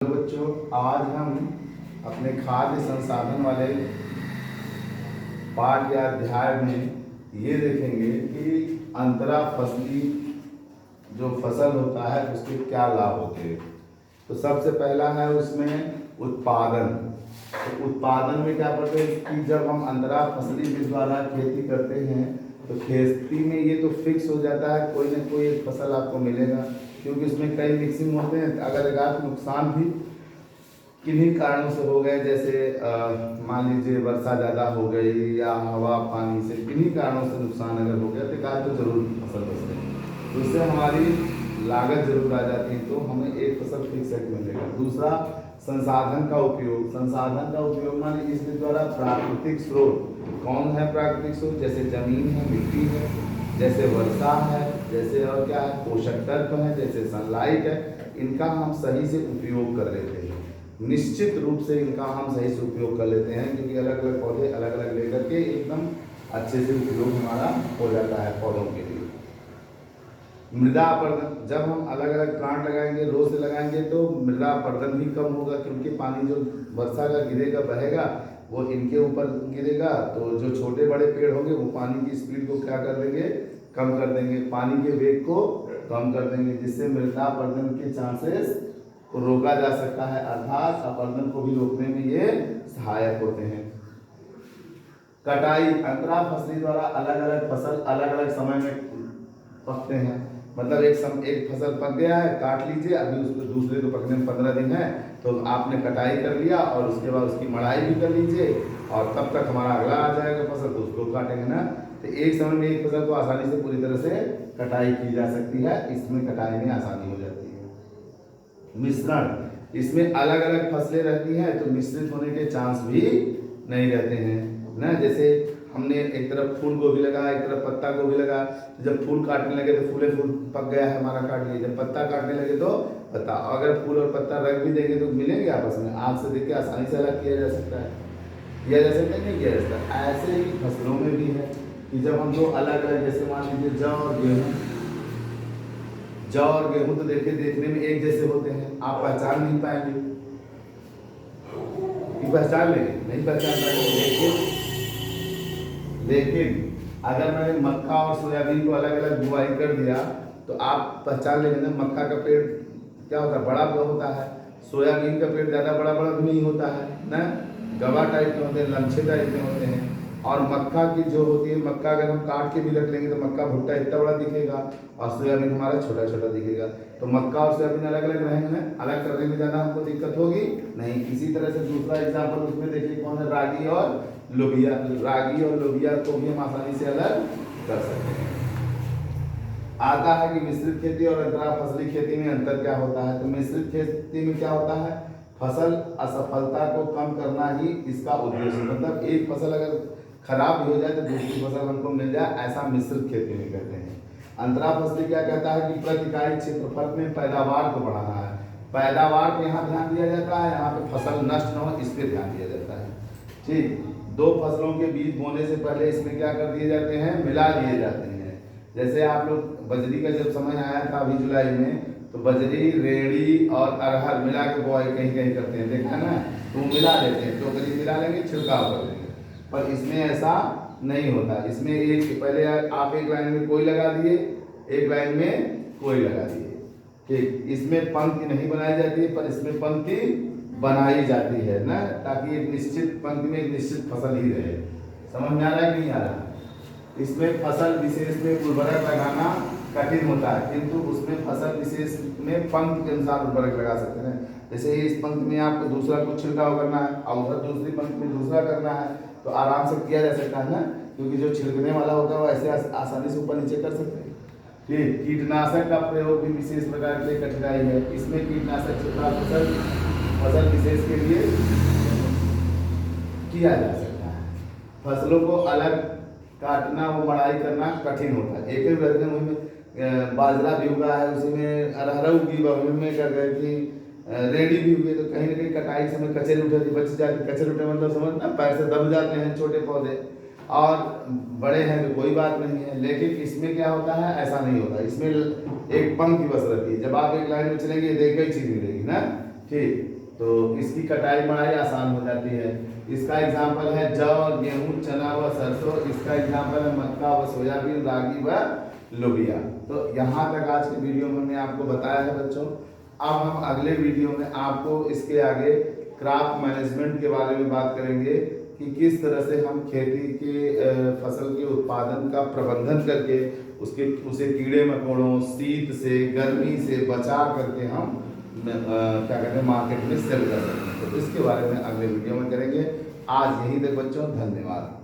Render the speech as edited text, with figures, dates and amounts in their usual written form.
Hello बच्चों, आज हम अपने खाद्य संसाधन वाले पाठ या अध्याय में ये देखेंगे कि अंतरा फसली जो फसल होता है उसके क्या लाभ होते हैं। तो सबसे पहला है उसमें उत्पादन। तो उत्पादन में क्या पड़ता है कि जब हम अंतरा फसली के द्वारा खेती करते हैं तो खेती में ये तो फिक्स हो जाता है, कोई ना कोई एक फसल आपको मिलेगा, क्योंकि उसमें कई मिक्सिंग होते हैं। अगर एक नुकसान भी किन्हीं कारणों से हो गए, जैसे मान लीजिए वर्षा ज़्यादा हो गई या हवा पानी से किन्हीं कारणों से नुकसान अगर हो गया तो एक तो जरूर फसल बचते हैं, तो उससे हमारी लागत जरूर आ जाती है, तो हमें एक फसल फिक्स है मिलेगा। दूसरा संसाधन का उपयोग। संसाधन का उपयोग माने इसके द्वारा प्राकृतिक स्रोत। कौन है प्राकृतिक स्रोत? जैसे जमीन है, मिट्टी है, जैसे वर्षा है, जैसे और क्या है पोषक तत्व है, जैसे सनलाइट है, इनका हम सही से उपयोग कर लेते हैं। निश्चित रूप से इनका हम सही से उपयोग कर लेते हैं, क्योंकि अलग अलग पौधे अलग अलग लेकर के एकदम अच्छे से उपयोग हमारा हो जाता है पौधों के लिए। मृदा अपरदन। जब हम अलग अलग प्लांट लगाएंगे, रोज से लगाएंगे, तो मृदा अपरदन भी कम होगा, क्योंकि पानी जो वर्षा का गिरेगा बहेगा वो इनके ऊपर गिरेगा, तो जो छोटे बड़े पेड़ होंगे वो पानी की स्पीड को क्या कर देंगे, कम कर देंगे, पानी के वेग को कम कर देंगे, जिससे मृदा अपरदन के चांसेस को रोका जा सकता है, अर्थात अपरदन को भी रोकने में ये सहायक होते हैं। कटाई। अंतरा फसली द्वारा अलग अलग फसल अलग अलग समय में पकते हैं। मतलब एक फसल पक गया है, काट लीजिए, अभी उसको दूसरे को पकने में 15 दिन है, तो आपने कटाई कर लिया और उसके बाद उसकी मड़ाई भी कर लीजिए, और तब तक हमारा अगला आ जाएगा फसल, तो उसको काटेंगे ना। तो एक समय में एक फसल को आसानी से पूरी तरह से कटाई की जा सकती है, इसमें कटाई में आसानी हो जाती है। मिश्रण। इसमें अलग अलग फसलें रहती हैं, तो मिश्रित होने के चांस भी नहीं रहते हैं ना। जैसे हमने एक तरफ फूल गोभी लगा, एक तरफ पत्ता गोभी लगा, तो जब फूल काटने लगे तो फूल पक गया है हमारा, काट लिए। जब पत्ता काटने लगे तो पत्ता, अगर फूल और पत्ता रख भी देंगे तो मिलेंगे आपस में, आँख से देख के आसानी से अलग किया जा सकता है, किया जा सकता है, नहीं किया जा सकता। ऐसे ही फसलों में भी है कि जब हम दो अलग अलग, जैसे मान लीजिए जौ और गेहूँ, जौ और गेहूँ तो देखने में एक जैसे होते हैं, आप पहचान नहीं पाएंगे, पहचान लेंगे नहीं पहचान पाएंगे, लेकिन अगर मैंने मक्का और सोयाबीन को अलग अलग बुआई कर दिया तो आप पहचान लेंगे ना, मक्का का पेड़ क्या होता है, बड़ा होता है, सोयाबीन का पेड़ ज़्यादा बड़ा बड़ा भी नहीं होता है ना, गवा टाइप के होते हैं, लमछे टाइप के होते हैं। और मक्का की जो होती है, मक्का अगर हम काट के भी रख लेंगे तो मक्का भुट्टा इतना बड़ा दिखेगा और सोयाबीन हमारा छोटा छोटा दिखेगा। तो मक्का और सोयाबीन अलग अलग रहेंगे ना, अलग करने में ज़्यादा हमको दिक्कत होगी नहीं। इसी तरह से दूसरा एग्जाम्पल उसमें देखिए कौन है, रागी और लोबिया। रागी और लोबिया को भी हम आसानी से अलग कर सकते हैं। आता है कि मिश्रित खेती और अंतरा फसली खेती में अंतर क्या होता है। तो मिश्रित खेती में क्या होता है, फसल असफलता को कम करना ही इसका उद्देश्य, मतलब एक फसल अगर खराब भी हो जाए तो दूसरी फसल हमको मिल जाए, ऐसा मिश्रित खेती में कहते हैं। अंतरा फसली क्या कहता है कि प्रति इकाई क्षेत्रफल में पैदावार को बढ़ाना है। पैदावार पे यहाँ ध्यान दिया जाता है, यहाँ पे फसल नष्ट न हो इस पर ध्यान दिया जाता है। ठीक, दो फसलों के बीज बोने से पहले इसमें क्या कर दिए जाते हैं, मिला दिए जाते हैं। जैसे आप लोग बजरी का जब समय आया था अभी जुलाई में, तो बजरी, रेड़ी और अरहर मिला के बुआई कहीं कहीं करते हैं, देखा ना, तो मिला देते हैं, टोकरी मिला लेंगे, छिड़काव कर देंगे। पर इसमें ऐसा नहीं होता, इसमें एक पहले आप एक लाइन में कोई लगा दिए, एक लाइन में कोई लगा दिए, ठीक। इसमें पंक्ति नहीं बनाई जाती है, पर इसमें पंक्ति बनाई जाती है ना, ताकि एक निश्चित पंक्ति में एक निश्चित फसल ही रहे। समझ में आ रहा है कि नहीं आ रहा? इसमें फसल विशेष में उर्वरक लगाना कठिन होता है, किंतु उसमें फसल विशेष में पंक्ति के अनुसार उर्वरक लगा सकते हैं। जैसे इस पंक्ति में आपको दूसरा कुछ छिड़काव करना है और उधर दूसरी पंक्ति में दूसरा करना है, तो आराम से किया जा सकता है ना, क्योंकि जो छिड़कने वाला होता है वो ऐसे आसानी से ऊपर नीचे कर सकते हैं। ठीक, कीटनाशक का प्रयोग भी विशेष प्रकार की कठिनाई है। इसमें कीटनाशक छिड़काव फसल विशेष के लिए किया जा सकता है। फसलों को अलग काटना, वो मड़ाई करना कठिन होता है। एक ही रहते हैं, उसमें बाजरा भी उगा है, उसी में अरहर उगी, में क्या गए कि रेडी भी हुई, तो कहीं ना कहीं कटाई के समय कचरे उठे बच जाते, कचरे उठे मतलब समझना, पैर से दब जाते हैं छोटे पौधे, और बड़े हैं तो कोई बात नहीं है। लेकिन इसमें क्या होता है, ऐसा नहीं होता, इसमें एक पंक्ति बस रहती है, जब आप एक लाइन में चलेंगे देख ही चीज मिलेगी ना, ठीक, तो इसकी कटाई मढ़ाई आसान हो जाती है। इसका एग्जाम्पल है जौ, गेहूं, चना व सरसों। इसका एग्जाम्पल है मक्का व सोयाबीन, रागी व लोबिया। तो यहाँ तक आज की वीडियो में हमने आपको बताया है बच्चों। अब हम अगले वीडियो में आपको इसके आगे क्रॉप मैनेजमेंट के बारे में बात करेंगे कि किस तरह से हम खेती के फसल के उत्पादन का प्रबंधन करके उसे कीड़े मकोड़ों, शीत से, गर्मी से बचा करके हम क्या कहते हैं मार्केट में सेल कर सकते हैं। तो इसके बारे में अगले वीडियो में करेंगे। आज यहीं तक बच्चों, धन्यवाद।